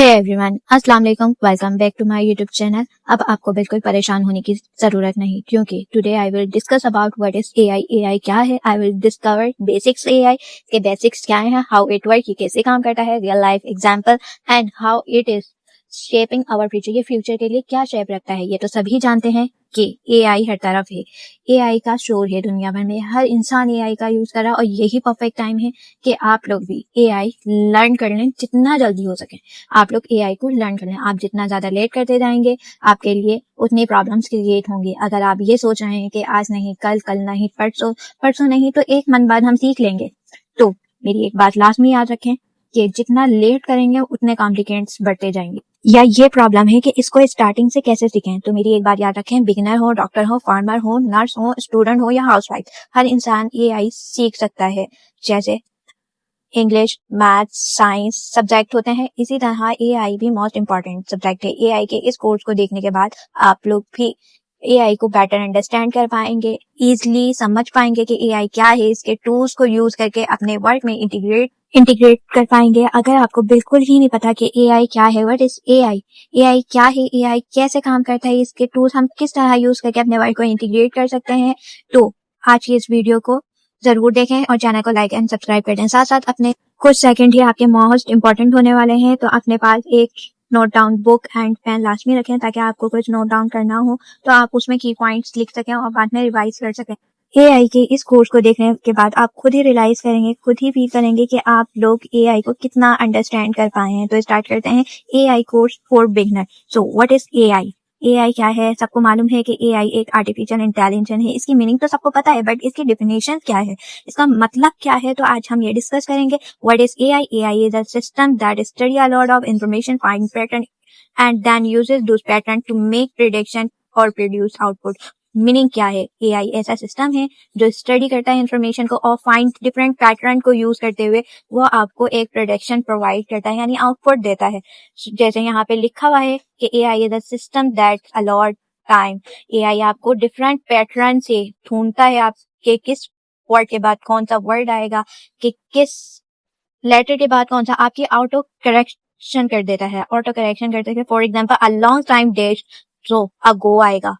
हे everyone, अस्सलाम वालेकुम, welcome back to my YouTube channel. अब आपको बिल्कुल परेशान होने की जरूरत नहीं, क्योंकि today I will discuss about what is AI. AI क्या है? I will discover basics AI के बेसिक्स क्या है, हाउ इट वर्क, ये कैसे काम करता है, real life example and how it is shaping our future. ये फ्यूचर के लिए क्या शेप रखता है, ये तो सभी जानते हैं कि एआई हर तरफ है। एआई का शोर है दुनिया भर में, हर इंसान एआई का यूज कर रहा है और यही परफेक्ट टाइम है कि आप लोग भी एआई लर्न कर लें जितना जल्दी हो सके। आप लोग एआई को लर्न कर लें। आप जितना ज्यादा लेट करते जाएंगे आपके लिए उतनी प्रॉब्लम्स क्रिएट होंगी। अगर आप ये सोच रहे हैं कि आज नहीं कल, कल नहीं परसों, परसों नहीं तो एक मंथ बाद हम सीख लेंगे, तो मेरी एक बात लाजमी याद रखें कि जितना लेट करेंगे उतने कॉम्प्लिकेशंस बढ़ते जाएंगे। या ये प्रॉब्लम है कि इसको स्टार्टिंग से कैसे सीखें। तो मेरी एक बात याद रखें, बिगिनर हो, डॉक्टर हो, फार्मर हो, नर्स हो, स्टूडेंट हो या हाउसवाइफ, हर इंसान एआई सीख सकता है। जैसे इंग्लिश, मैथ्स, साइंस सब्जेक्ट होते हैं, इसी तरह एआई भी मोस्ट इम्पॉर्टेंट सब्जेक्ट है। एआई के इस कोर्स को देखने के बाद आप लोग भी एआई को बेटर अंडरस्टैंड कर पाएंगे, इजीली समझ पाएंगे कि एआई क्या है, इसके टूल्स को यूज करके अपने वर्क में इंटीग्रेट कर पाएंगे। अगर आपको बिल्कुल ही नहीं पता कि एआई क्या है, व्हाट इज एआई, एआई क्या है, एआई कैसे काम करता है, इसके टूल्स हम किस तरह यूज करके अपने वर्क को इंटीग्रेट कर सकते हैं, तो आज की इस वीडियो को जरूर देखें और चैनल को लाइक एंड सब्सक्राइब कर दें। साथ साथ अपने कुछ सेकंड ही आपके मोस्ट इंपॉर्टेंट होने वाले हैं, तो अपने पास एक note down book and pen लाजमी रखें, ताकि आपको कुछ नोट डाउन करना हो तो आप उसमें की पॉइंट्स लिख सकें और बाद में रिवाइज कर सकें। एआई के इस कोर्स को देखने के बाद आप खुद ही रियलाइज करेंगे, खुद ही फील करेंगे कि आप लोग एआई को कितना अंडरस्टैंड कर पाए हैं। तो स्टार्ट करते हैं AI course for beginner. So what is AI? AI क्या है? सबको मालूम है कि एआई एक आर्टिफिशियल इंटेलिजेंस है। इसकी मीनिंग तो सबको पता है, बट इसकी डेफिनेशन क्या है, इसका मतलब क्या है, तो आज हम ये डिस्कस करेंगे। What is AI? AI is a system that study a lot of information, find pattern and then uses those patterns to make prediction or produce output। Meaning क्या है? एआई ऐसा सिस्टम है जो स्टडी करता है information को और find different pattern को यूज करते हुए वो आपको एक प्रोडक्शन प्रोवाइड करता है, यानी आउटपुट देता है। जैसे यहाँ पे लिखा हुआ है कि AI is a system that allot time. AI आपको डिफरेंट पैटर्न से ढूंढता है आपके किस वर्ड के बाद कौन सा वर्ड आएगा, कि किस लेटर के बाद कौन सा, आपकी ऑटो करेक्शन कर देता है। ऑटो करेक्शन करते हैं, for example a long time days जो अगो आएगा,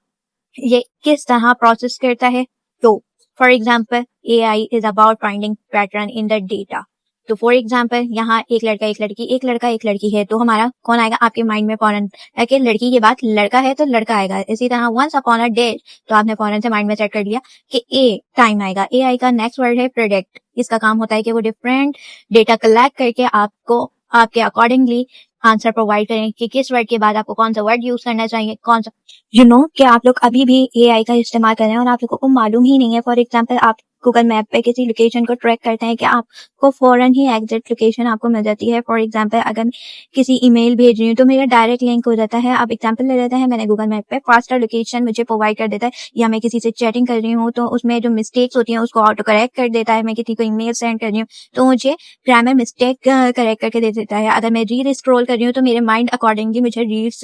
ये किस तरह प्रोसेस करता है। तो for example AI is about finding pattern in the data. तो फॉर एग्जाम्पल यहाँ एक लड़का एक लड़की, एक लड़का एक लड़की है, तो हमारा कौन आएगा आपके माइंड में फौरन, कि लड़की के बाद लड़का है तो लड़का आएगा। इसी तरह वंस अपॉन अ डे, तो आपने फौरन से माइंड में सेट कर लिया कि ए टाइम आएगा। एआई का नेक्स्ट वर्ड है प्रेडिक्ट। इसका काम होता है कि वो डिफरेंट डेटा कलेक्ट करके आपको आपके अकॉर्डिंगली आंसर प्रोवाइड करें कि किस वर्ड के बाद आपको कौन सा वर्ड यूज करना चाहिए, कौन सा। कि आप लोग अभी भी एआई का इस्तेमाल कर रहे हैं और आप लोगों को मालूम ही नहीं है। फॉर एग्जाम्पल आप गूगल मैप पे किसी लोकेशन को ट्रैक करते हैं कि आपको फौरन ही एग्जैक्ट लोकेशन आपको मिल जाती है। फॉर एग्जाम्पल अगर किसी ईमेल भेज रही हूँ तो मेरा डायरेक्ट लिंक हो जाता है। आप एग्जाम्पल ले लेते हैं, मैंने गूगल मैप पे फास्टर लोकेशन मुझे प्रोवाइड कर देता है। या मैं किसी से चैटिंग कर रही हूँ तो उसमें जो मिस्टेक्स होती हैं उसको ऑटो करेक्ट कर देता है। मैं किसी को ईमेल सेंड कर रही हूँ तो मुझे ग्रामर मिस्टेक करेक्ट करके दे देता है। अगर मैं रील स्क्रॉल कर रही हूँ तो मेरे माइंड अकॉर्डिंगली मुझे रील्स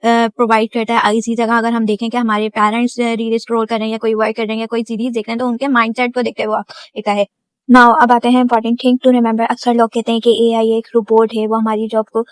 प्रोवाइड करता है। इसी जगह अगर हम देखें कि हमारे पेरेंट्स रील स्क्रॉल कर रहे हैं या कोई वर्क कर रहे हैं या कोई सीरीज देख रहे हैं तो उनके माइंडसेट को देखते हुए लिखा है। नाउ अब आते हैं इंपॉर्टेंट थिंग टू रिमेम्बर। अक्सर लोग कहते हैं कि एआई एक रोबोट है, वो हमारी जॉब को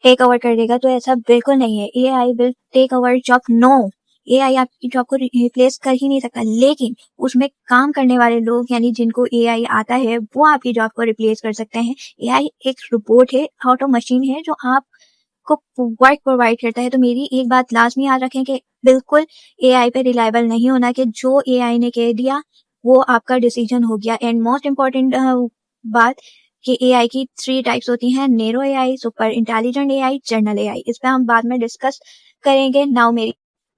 टेक ओवर कर देगा, तो ऐसा बिल्कुल नहीं है। AI will take over job, no. AI आपकी जॉब को रिप्लेस कर ही नहीं सकता, लेकिन उसमें काम करने वाले लोग यानी जिनको एआई आता है वो आपकी जॉब को रिप्लेस कर सकते हैं। एआई एक रोबोट है, ऑटो मशीन है जो आपको वर्क प्रोवाइड करता है। तो मेरी एक बात लाजमी याद रखें कि बिल्कुल एआई पे रिलायबल नहीं होना कि जो एआई ने कह दिया वो आपका डिसीजन हो गया। एंड मोस्ट इम्पॉर्टेंट बात कि एआई की 3 टाइप्स होती हैं, narrow AI, super intelligent AI, general AI. इस पे हम बाद में डिस्कस करेंगे। नाउ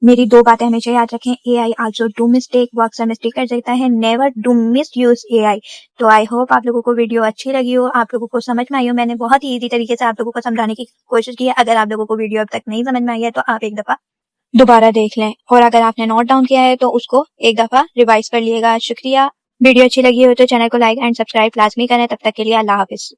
मेरी 2 बातें हमेशा याद रखें। एआई आल्सो डू मिस्टेक, वो अक्सर मिस्टेक कर सकता है। Never do miss use AI. तो आई होप आप लोगों को वीडियो अच्छी लगी हो, आप लोगों को समझ में आई हो। मैंने बहुत ही इजी तरीके से आप लोगों को समझाने की कोशिश की है। अगर आप लोगों को वीडियो अब तक नहीं समझ में आई है तो आप एक दफा दोबारा देख लें, और अगर आपने नोट डाउन किया है तो उसको एक दफा रिवाइज कर लिएगा। शुक्रिया। वीडियो अच्छी लगी हो तो चैनल को लाइक एंड सब्सक्राइब लाजमी करें। तब तक के लिए अल्लाह हाफिज।